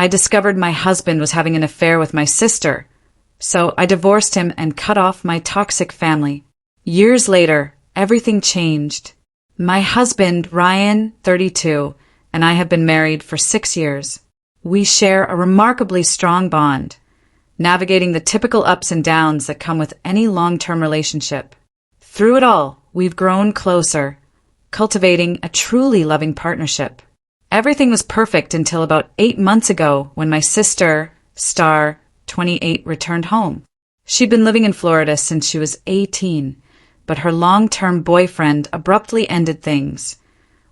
I discovered my husband was having an affair with my sister, so I divorced him and cut off my toxic family. Years later, everything changed. My husband, Ryan, 32, and I have been married for 6 years. We share a remarkably strong bond, navigating the typical ups and downs that come with any long-term relationship. Through it all, we've grown closer, cultivating a truly loving partnership. Everything was perfect until about 8 months ago when my sister, Star, 28, returned home. She'd been living in Florida since she was 18, but her long-term boyfriend abruptly ended things,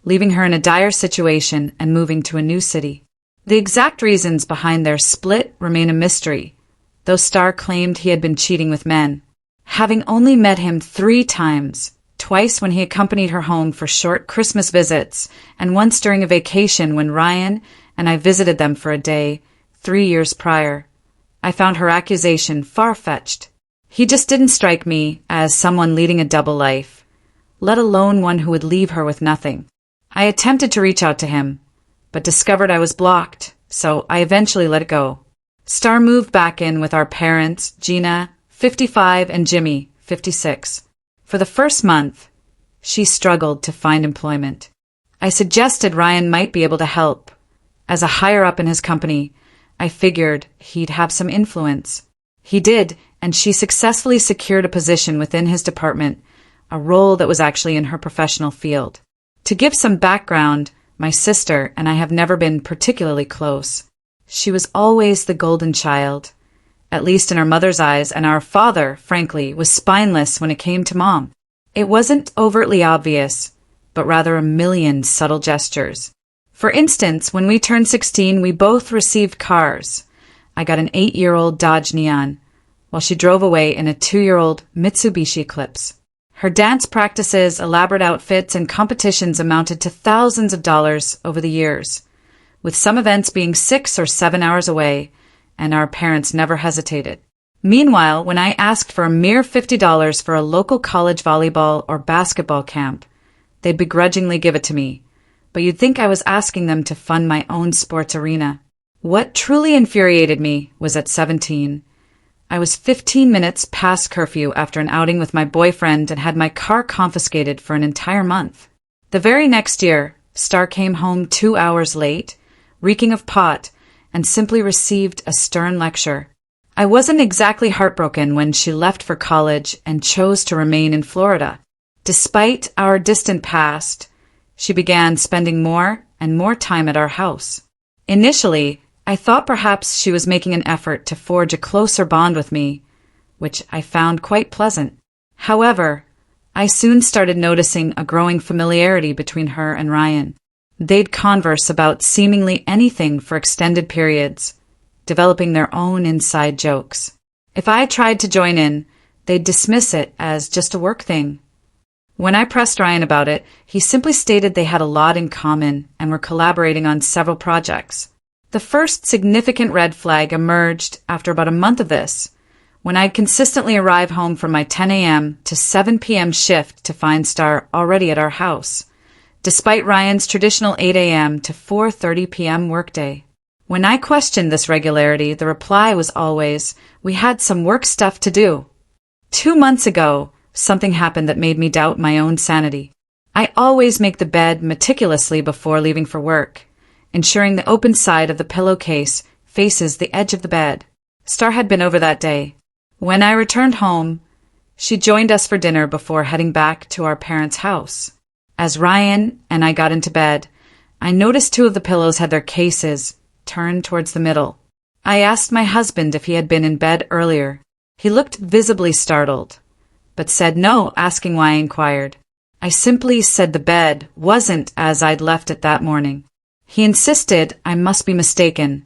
leaving her in a dire situation and moving to a new city. The exact reasons behind their split remain a mystery, though Star claimed he had been cheating with men. Having only met him 3 times, twice when he accompanied her home for short Christmas visits, and once during a vacation when Ryan and I visited them for a day 3 years prior, I found her accusation far-fetched. He just didn't strike me as someone leading a double life, let alone one who would leave her with nothing. I attempted to reach out to him, but discovered I was blocked, so I eventually let it go. Star moved back in with our parents, Gina, 55, and Jimmy, 56. For the first month, she struggled to find employment. I suggested Ryan might be able to help. As a higher-up in his company, I figured he'd have some influence. He did, and she successfully secured a position within his department, a role that was actually in her professional field. To give some background, my sister and I have never been particularly close. She was always the golden child, at least in our mother's eyes, and our father, frankly, was spineless when it came to Mom. It wasn't overtly obvious, but rather a million subtle gestures. For instance, when we turned 16, we both received cars. I got an 8-year-old Dodge Neon, while she drove away in a 2-year-old Mitsubishi Eclipse. Her dance practices, elaborate outfits, and competitions amounted to thousands of dollars over the years, with some events being 6 or 7 hours away, and our parents never hesitated. Meanwhile, when I asked for a mere $50 for a local college volleyball or basketball camp, they'd begrudgingly give it to me, but you'd think I was asking them to fund my own sports arena. What truly infuriated me was at 17. I was 15 minutes past curfew after an outing with my boyfriend and had my car confiscated for an entire month. The very next year, Star came home 2 hours late, reeking of pot, and simply received a stern lecture. I wasn't exactly heartbroken when she left for college and chose to remain in Florida. Despite our distant past, she began spending more and more time at our house. Initially, I thought perhaps she was making an effort to forge a closer bond with me, which I found quite pleasant. However, I soon started noticing a growing familiarity between her and Ryan. They'd converse about seemingly anything for extended periods, developing their own inside jokes. If I tried to join in, they'd dismiss it as just a work thing. When I pressed Ryan about it, he simply stated they had a lot in common and were collaborating on several projects. The first significant red flag emerged after about a month of this, when I'd consistently arrive home from my 10 a.m. to 7 p.m. shift to find Star already at our house, despite Ryan's traditional 8 a.m. to 4:30 p.m. workday. When I questioned this regularity, the reply was always, "We had some work stuff to do." 2 months ago, something happened that made me doubt my own sanity. I always make the bed meticulously before leaving for work, ensuring the open side of the pillowcase faces the edge of the bed. Star had been over that day. When I returned home, she joined us for dinner before heading back to our parents' house. As Ryan and I got into bed, I noticed 2 of the pillows had their cases turned towards the middle. I asked my husband if he had been in bed earlier. He looked visibly startled, but said no, asking why I inquired. I simply said the bed wasn't as I'd left it that morning. He insisted I must be mistaken,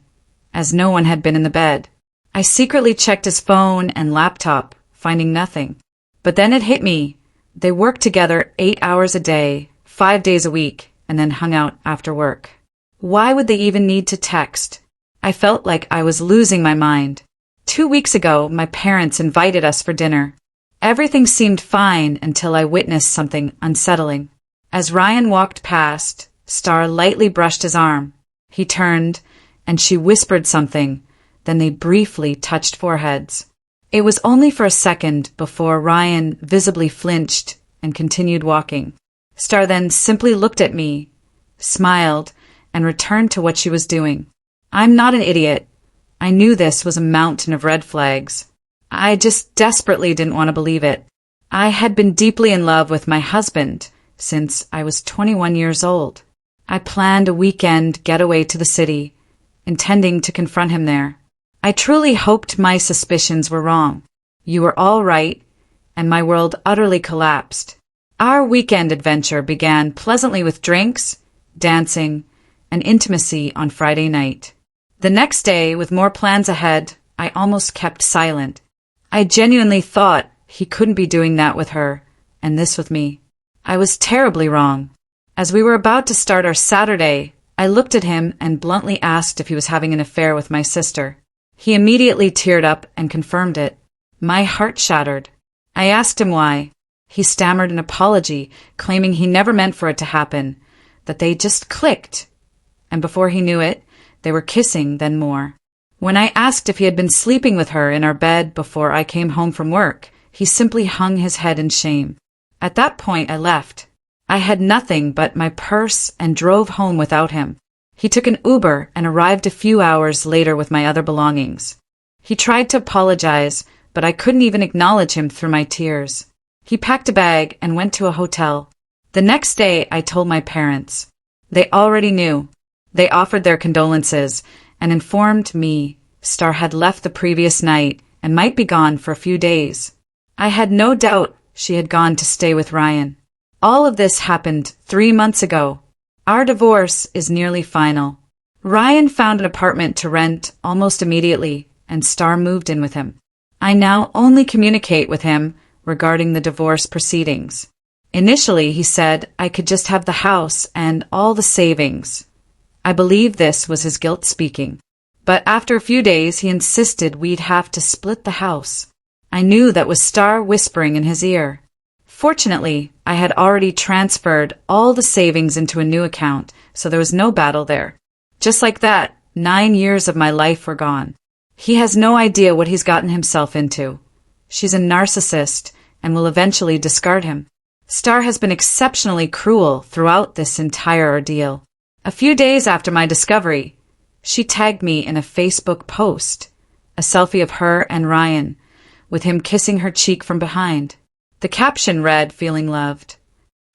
as no one had been in the bed. I secretly checked his phone and laptop, finding nothing. But then it hit me. They worked together 8 hours a day, 5 days a week, and then hung out after work. Why would they even need to text? I felt like I was losing my mind. 2 weeks ago, my parents invited us for dinner. Everything seemed fine until I witnessed something unsettling. As Ryan walked past, Star lightly brushed his arm. He turned, and she whispered something, then they briefly touched foreheads. It was only for a second before Ryan visibly flinched and continued walking. Star then simply looked at me, smiled, and returned to what she was doing. I'm not an idiot. I knew this was a mountain of red flags. I just desperately didn't want to believe it. I had been deeply in love with my husband since I was 21 years old. I planned a weekend getaway to the city, intending to confront him there. I truly hoped my suspicions were wrong. You were all right, and my world utterly collapsed. Our weekend adventure began pleasantly with drinks, dancing, and intimacy on Friday night. The next day, with more plans ahead, I almost kept silent. I genuinely thought he couldn't be doing that with her, and this with me. I was terribly wrong. As we were about to start our Saturday, I looked at him and bluntly asked if he was having an affair with my sister. He immediately teared up and confirmed it. My heart shattered. I asked him why. He stammered an apology, claiming he never meant for it to happen, that they just clicked. And before he knew it, they were kissing, then more. When I asked if he had been sleeping with her in our bed before I came home from work, he simply hung his head in shame. At that point, I left. I had nothing but my purse and drove home without him. He took an Uber and arrived a few hours later with my other belongings. He tried to apologize, but I couldn't even acknowledge him through my tears. He packed a bag and went to a hotel. The next day, I told my parents. They already knew. They offered their condolences and informed me Star had left the previous night and might be gone for a few days. I had no doubt she had gone to stay with Ryan. All of this happened 3 months ago. Our divorce is nearly final. Ryan found an apartment to rent almost immediately, and Star moved in with him. I now only communicate with him regarding the divorce proceedings. Initially, he said I could just have the house and all the savings. I believe this was his guilt speaking. But after a few days, he insisted we'd have to split the house. I knew that was Star whispering in his ear. Fortunately, I had already transferred all the savings into a new account, so there was no battle there. Just like that, 9 years of my life were gone. He has no idea what he's gotten himself into. She's a narcissist and will eventually discard him. Star has been exceptionally cruel throughout this entire ordeal. A few days after my discovery, she tagged me in a Facebook post, a selfie of her and Ryan, with him kissing her cheek from behind. The caption read, "Feeling loved."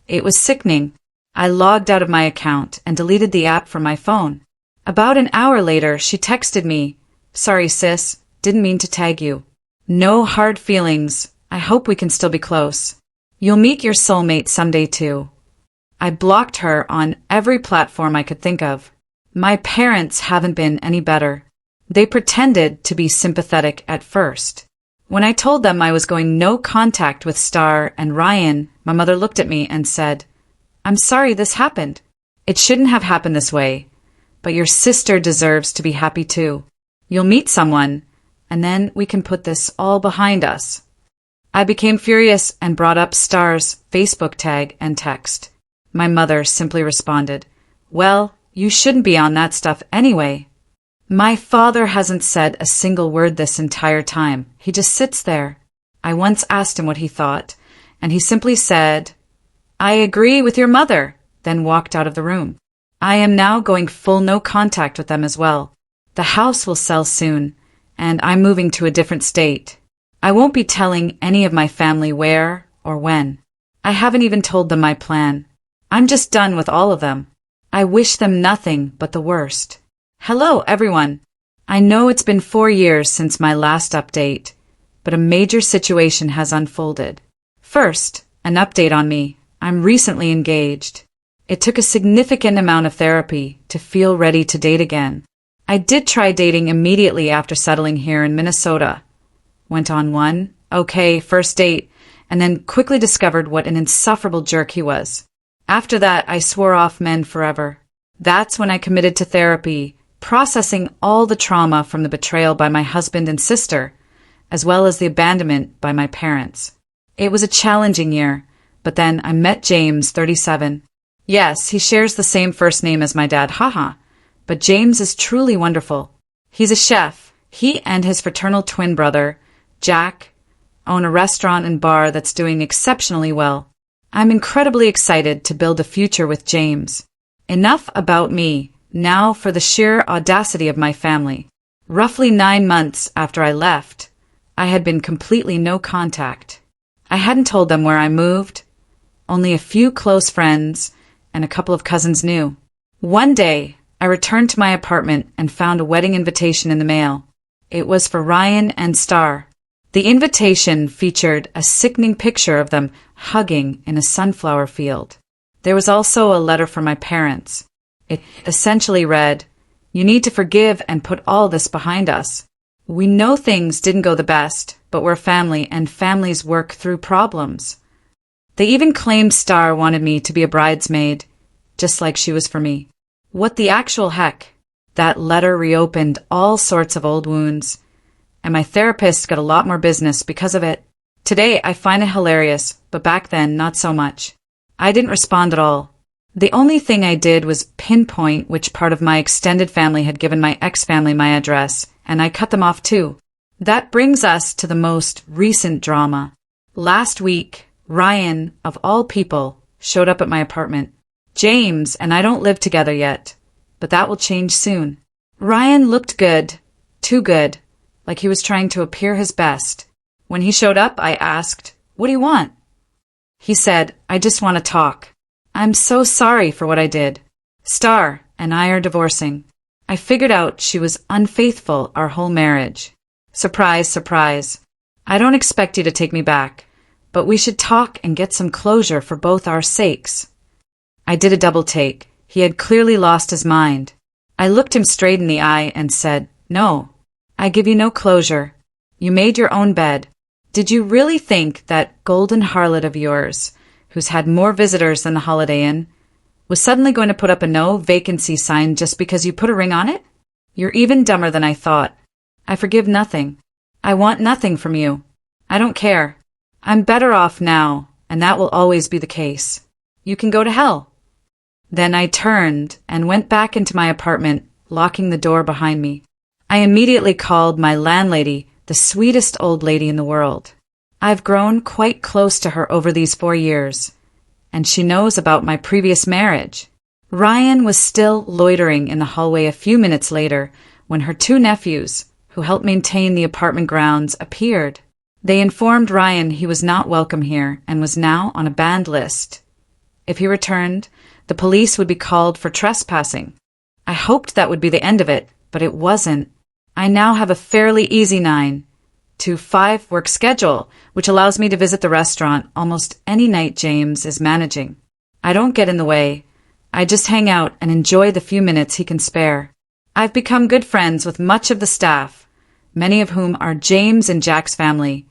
It was sickening. I logged out of my account and deleted the app from my phone. About an hour later, she texted me, "Sorry sis, didn't mean to tag you. No hard feelings. I hope we can still be close. You'll meet your soulmate someday too." I blocked her on every platform I could think of. My parents haven't been any better. They pretended to be sympathetic at first. When I told them I was going no contact with Star and Ryan, my mother looked at me and said, "I'm sorry this happened. It shouldn't have happened this way, but your sister deserves to be happy too. You'll meet someone, and then we can put this all behind us." I became furious and brought up Star's Facebook tag and text. My mother simply responded, "Well, you shouldn't be on that stuff anyway." My father hasn't said a single word this entire time. He just sits there. I once asked him what he thought, and he simply said, "I agree with your mother," then walked out of the room. I am now going full no contact with them as well. The house will sell soon, and I'm moving to a different state. I won't be telling any of my family where or when. I haven't even told them my plan. I'm just done with all of them. I wish them nothing but the worst. Hello, everyone. I know it's been 4 years since my last update, but a major situation has unfolded. First, an update on me. I'm recently engaged. It took a significant amount of therapy to feel ready to date again. I did try dating immediately after settling here in Minnesota. Went on one, okay, first date, and then quickly discovered what an insufferable jerk he was. After that, I swore off men forever. That's when I committed to therapy, processing all the trauma from the betrayal by my husband and sister, as well as the abandonment by my parents. It was a challenging year, but then I met James, 37. Yes, he shares the same first name as my dad, haha, but James is truly wonderful. He's a chef. He and his fraternal twin brother, Jack, own a restaurant and bar that's doing exceptionally well. I'm incredibly excited to build a future with James. Enough about me. Now for the sheer audacity of my family. Roughly 9 months after I left, I had been completely no contact. I hadn't told them where I moved. Only a few close friends and a couple of cousins knew. One day, I returned to my apartment and found a wedding invitation in the mail. It was for Ryan and Star. The invitation featured a sickening picture of them hugging in a sunflower field. There was also a letter from my parents. It essentially read, "You need to forgive and put all this behind us. We know things didn't go the best, but we're family and families work through problems." They even claimed Star wanted me to be a bridesmaid, just like she was for me. What the actual heck? That letter reopened all sorts of old wounds, and my therapist got a lot more business because of it. Today I find it hilarious, but back then not so much. I didn't respond at all. The only thing I did was pinpoint which part of my extended family had given my ex-family my address, and I cut them off too. That brings us to the most recent drama. Last week, Ryan, of all people, showed up at my apartment. James and I don't live together yet, but that will change soon. Ryan looked good, too good, like he was trying to appear his best. When he showed up, I asked, "What do you want?" He said, "I just want to talk. I'm so sorry for what I did. Star and I are divorcing. I figured out she was unfaithful our whole marriage. Surprise, surprise. I don't expect you to take me back, but we should talk and get some closure for both our sakes." I did a double take. He had clearly lost his mind. I looked him straight in the eye and said, "No, I give you no closure. You made your own bed. Did you really think that golden harlot of yours, who's had more visitors than the Holiday Inn, was suddenly going to put up a no vacancy sign just because you put a ring on it? You're even dumber than I thought. I forgive nothing. I want nothing from you. I don't care. I'm better off now, and that will always be the case. You can go to hell." Then I turned and went back into my apartment, locking the door behind me. I immediately called my landlady the sweetest old lady in the world. I've grown quite close to her over these 4 years, and she knows about my previous marriage. Ryan was still loitering in the hallway a few minutes later when her 2 nephews, who helped maintain the apartment grounds, appeared. They informed Ryan he was not welcome here and was now on a banned list. If he returned, the police would be called for trespassing. I hoped that would be the end of it, but it wasn't. I now have a fairly easy 9 to 5 work schedule, which allows me to visit the restaurant almost any night James is managing. I don't get in the way. I just hang out and enjoy the few minutes he can spare. I've become good friends with much of the staff, many of whom are James and Jack's family,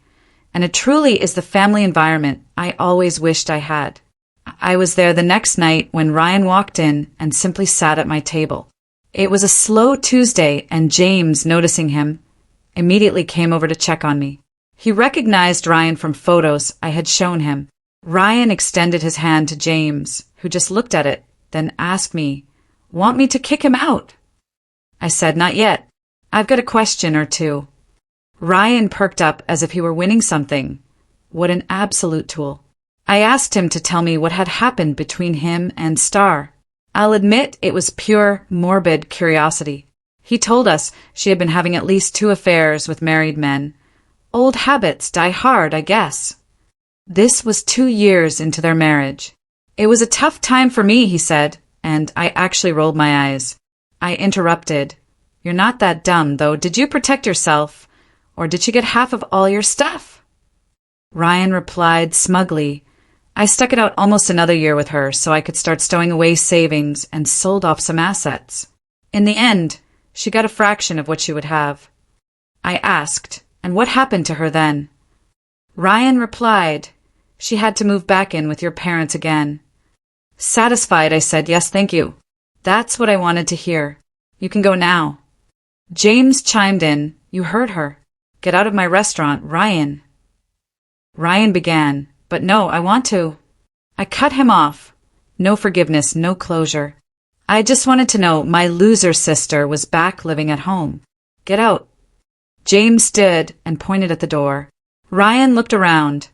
and it truly is the family environment I always wished I had. I was there the next night when Ryan walked in and simply sat at my table. It was a slow Tuesday, and James, noticing him, immediately came over to check on me. He recognized Ryan from photos I had shown him. Ryan extended his hand to James, who just looked at it, then asked me, "Want me to kick him out?" I said, "Not yet. I've got a question or two." Ryan perked up as if he were winning something. What an absolute tool. I asked him to tell me what had happened between him and Star. I'll admit it was pure, morbid curiosity. He told us she had been having at least 2 affairs with married men. Old habits die hard, I guess. This was 2 years into their marriage. It was a tough time for me, he said, and I actually rolled my eyes. I interrupted. "You're not that dumb, though. Did you protect yourself, or did she get half of all your stuff?" Ryan replied smugly, "I stuck it out almost another year with her so I could start stowing away savings and sold off some assets. In the end, she got a fraction of what she would have." I asked, "And what happened to her then?" Ryan replied, "She had to move back in with your parents again." Satisfied, I said, "Yes, thank you. That's what I wanted to hear. You can go now." James chimed in, "You heard her. Get out of my restaurant, Ryan." Ryan began, "But no, I want to." I cut him off. No forgiveness, no closure. I just wanted to know my loser sister was back living at home. Get out. James stood and pointed at the door. Ryan looked around,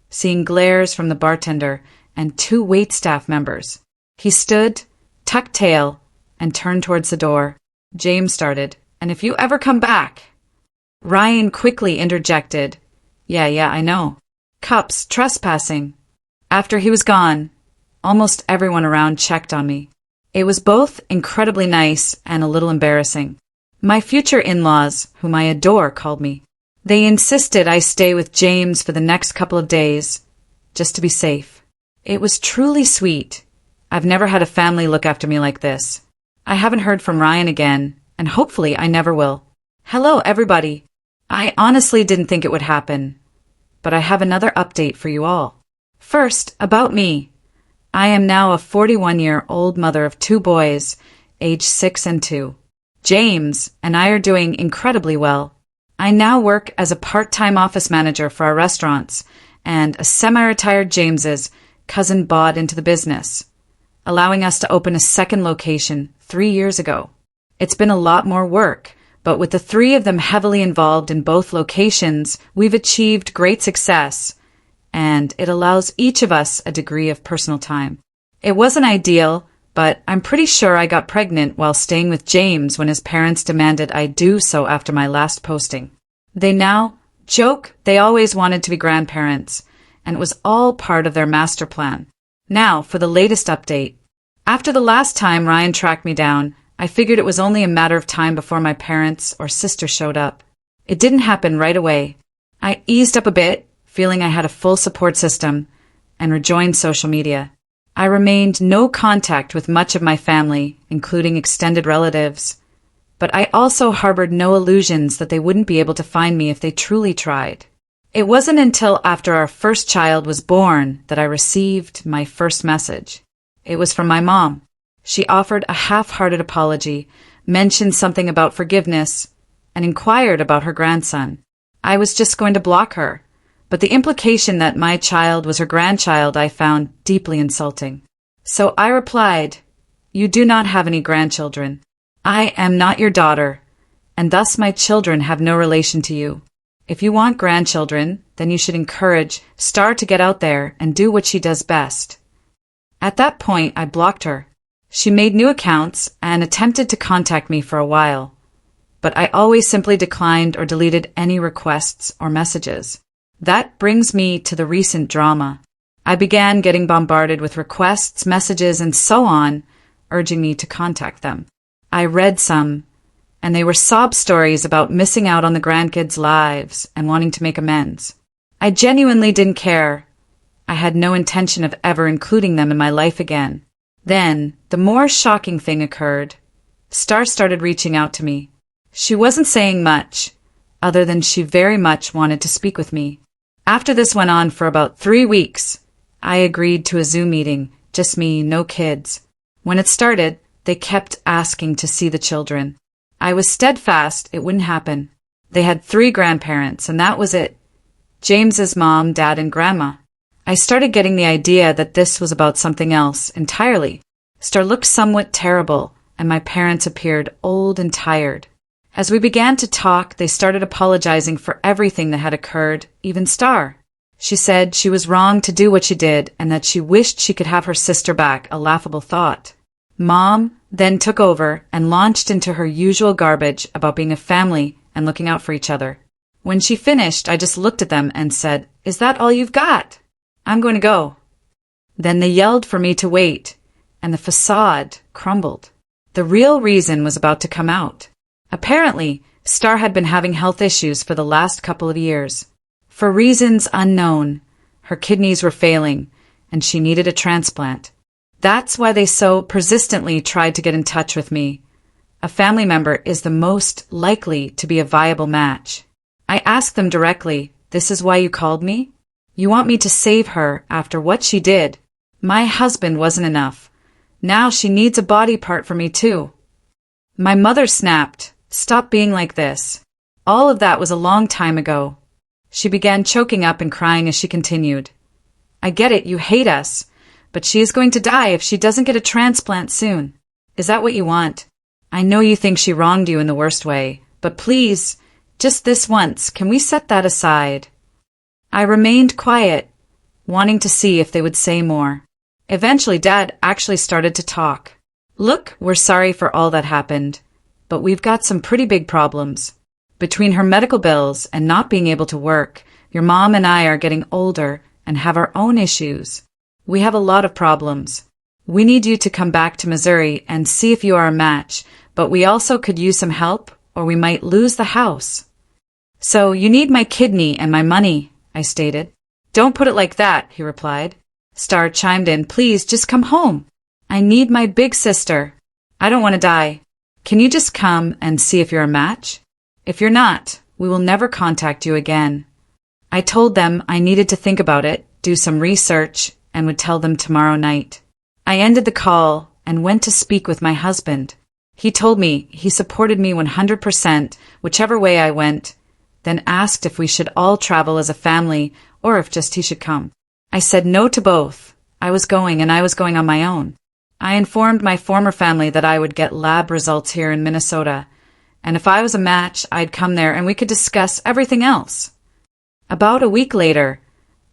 seeing glares from the bartender and 2 waitstaff members. He stood, tucked tail, and turned towards the door. James started, "And if you ever come back—" Ryan quickly interjected, Yeah, I know. Cups, trespassing." After he was gone, almost everyone around checked on me. It was both incredibly nice and a little embarrassing. My future in-laws, whom I adore, called me. They insisted I stay with James for the next couple of days, just to be safe. It was truly sweet. I've never had a family look after me like this. I haven't heard from Ryan again, and hopefully I never will. Hello, everybody. I honestly didn't think it would happen, but I have another update for you all. First, about me. I am now a 41-year-old mother of 2 boys, aged 6 and 2. James and I are doing incredibly well. I now work as a part-time office manager for our restaurants, and a semi-retired James's cousin bought into the business, allowing us to open a second location 3 years ago. It's been a lot more work, but with the 3 of them heavily involved in both locations, we've achieved great success, and it allows each of us a degree of personal time. It wasn't ideal, but I'm pretty sure I got pregnant while staying with James when his parents demanded I do so after my last posting. They now joke they always wanted to be grandparents, and it was all part of their master plan. Now for the latest update. After the last time Ryan tracked me down, I figured it was only a matter of time before my parents or sister showed up. It didn't happen right away. I eased up a bit, feeling I had a full support system, and rejoined social media. I remained no contact with much of my family, including extended relatives, but I also harbored no illusions that they wouldn't be able to find me if they truly tried. It wasn't until after our first child was born that I received my first message. It was from my mom. She offered a half-hearted apology, mentioned something about forgiveness, and inquired about her grandson. I was just going to block her, but the implication that my child was her grandchild I found deeply insulting. So I replied, "You do not have any grandchildren. I am not your daughter, and thus my children have no relation to you. If you want grandchildren, then you should encourage Star to get out there and do what she does best." At that point, I blocked her. She made new accounts and attempted to contact me for a while, but I always simply declined or deleted any requests or messages. That brings me to the recent drama. I began getting bombarded with requests, messages, and so on, urging me to contact them. I read some, and they were sob stories about missing out on the grandkids' lives and wanting to make amends. I genuinely didn't care. I had no intention of ever including them in my life again. Then, the more shocking thing occurred. Star started reaching out to me. She wasn't saying much, other than she very much wanted to speak with me. After this went on for about 3 weeks, I agreed to a Zoom meeting, just me, no kids. When it started, they kept asking to see the children. I was steadfast it wouldn't happen. They had 3 grandparents, and that was it. James's mom, dad, and grandma. I started getting the idea that this was about something else entirely. Star looked somewhat terrible, and my parents appeared old and tired. As we began to talk, they started apologizing for everything that had occurred, even Star. She said she was wrong to do what she did and that she wished she could have her sister back, a laughable thought. Mom then took over and launched into her usual garbage about being a family and looking out for each other. When she finished, I just looked at them and said, "Is that all you've got? I'm going to go." Then they yelled for me to wait, and the facade crumbled. The real reason was about to come out. Apparently, Star had been having health issues for the last couple of years. For reasons unknown, her kidneys were failing, and she needed a transplant. That's why they so persistently tried to get in touch with me. A family member is the most likely to be a viable match. I asked them directly, "This is why you called me? You want me to save her after what she did? My husband wasn't enough. Now she needs a body part for me too." My mother snapped, "Stop being like this. All of that was a long time ago." She began choking up and crying as she continued. "I get it, you hate us, but she is going to die if she doesn't get a transplant soon. Is that what you want? I know you think she wronged you in the worst way, but please, just this once, can we set that aside? I remained quiet, wanting to see if they would say more. Eventually, Dad actually started to talk. Look, we're sorry for all that happened, but we've got some pretty big problems. Between her medical bills and not being able to work, your mom and I are getting older and have our own issues. We have a lot of problems. We need you to come back to Missouri and see if you are a match, but we also could use some help, or we might lose the house. So you need my kidney and my money, I stated. Don't put it like that, he replied. Star chimed in, please just come home. I need my big sister. I don't want to die. Can you just come and see if you're a match? If you're not, we will never contact you again. I told them I needed to think about it, do some research, and would tell them tomorrow night. I ended the call and went to speak with my husband. He told me he supported me 100%, whichever way I went, then asked if we should all travel as a family or if just he should come. I said no to both. I was going and I was going on my own. I informed my former family that I would get lab results here in Minnesota, and if I was a match, I'd come there and we could discuss everything else. About a week later,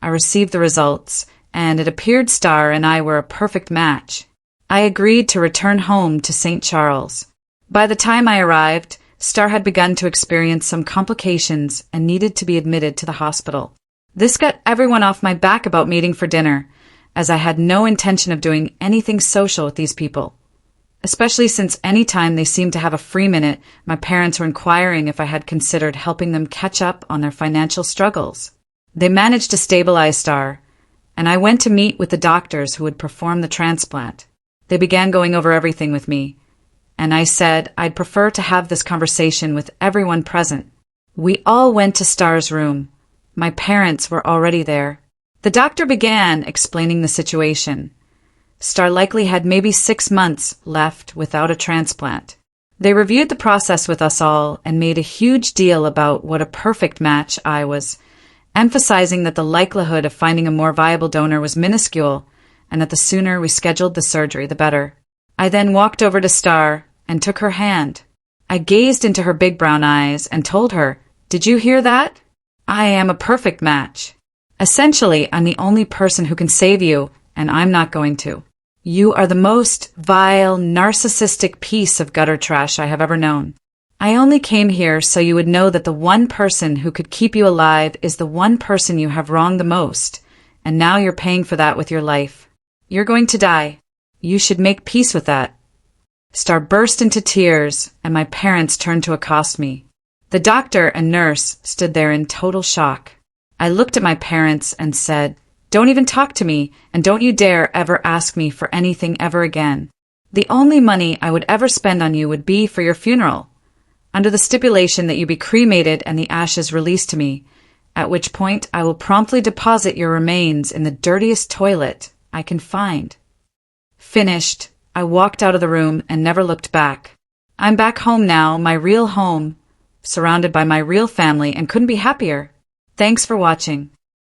I received the results, and it appeared Star and I were a perfect match. I agreed to return home to St. Charles. By the time I arrived, Star had begun to experience some complications and needed to be admitted to the hospital. This got everyone off my back about meeting for dinner, as I had no intention of doing anything social with these people. Especially since any time they seemed to have a free minute, my parents were inquiring if I had considered helping them catch up on their financial struggles. They managed to stabilize Star, and I went to meet with the doctors who would perform the transplant. They began going over everything with me, and I said I'd prefer to have this conversation with everyone present. We all went to Star's room. My parents were already there. The doctor began explaining the situation. Star likely had maybe 6 months left without a transplant. They reviewed the process with us all and made a huge deal about what a perfect match I was, emphasizing that the likelihood of finding a more viable donor was minuscule and that the sooner we scheduled the surgery, the better. I then walked over to Star and took her hand. I gazed into her big brown eyes and told her, "Did you hear that? I am a perfect match. Essentially, I'm the only person who can save you, and I'm not going to. You are the most vile, narcissistic piece of gutter trash I have ever known. I only came here so you would know that the one person who could keep you alive is the one person you have wronged the most, and now you're paying for that with your life. You're going to die. You should make peace with that." Star burst into tears, and my parents turned to accost me. The doctor and nurse stood there in total shock. I looked at my parents and said, "Don't even talk to me, and don't you dare ever ask me for anything ever again. The only money I would ever spend on you would be for your funeral, under the stipulation that you be cremated and the ashes released to me, at which point I will promptly deposit your remains in the dirtiest toilet I can find." Finished, I walked out of the room and never looked back. I'm back home now, my real home, surrounded by my real family, and couldn't be happier. Thanks for watching.